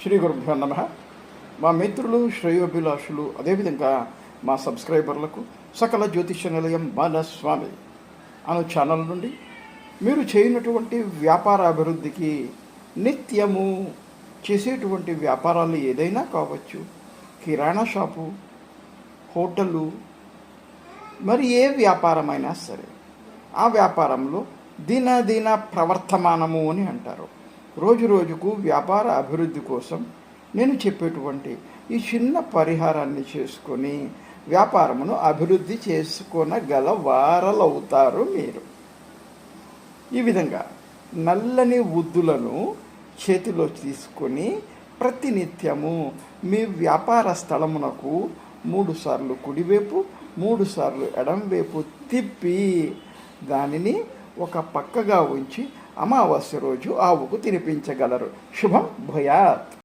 శ్రీ గురుభ్యో నమః. మా మిత్రులు, శ్రేయోభిలాషులు, అదేవిధంగా మా సబ్స్క్రైబర్లకు సకల జ్యోతిష నిలయం బాలస్వామి అను ఛానల్ నుండి మీరు చేయనటువంటి వ్యాపార అభివృద్ధికి నిత్యము చేసేటువంటి వ్యాపారాలు ఏదైనా కావచ్చు, కిరాణా షాపు, హోటళ్ళు, మరి ఏ వ్యాపారమైనా సరే ఆ వ్యాపారంలో దినదిన ప్రవర్తమానము అని అంటారు. రోజు రోజుకు వ్యాపార అభివృద్ధి కోసం నేను చెప్పేటువంటి ఈ చిన్న పరిహారాన్ని చేసుకొని వ్యాపారమును అభివృద్ధి చేసుకోనగల వారలవుతారు మీరు. ఈ విధంగా నల్లని ఉద్దులను చేతిలో తీసుకొని ప్రతినిత్యము మీ వ్యాపార స్థలమునకు 3 సార్లు కుడివైపు 3 సార్లు ఎడంవైపు తిప్పి దానిని ఒక పక్కగా ఉంచి అమావాస్య రోజు ఆవుకు తినిపించగలరు. శుభం భూయాత్.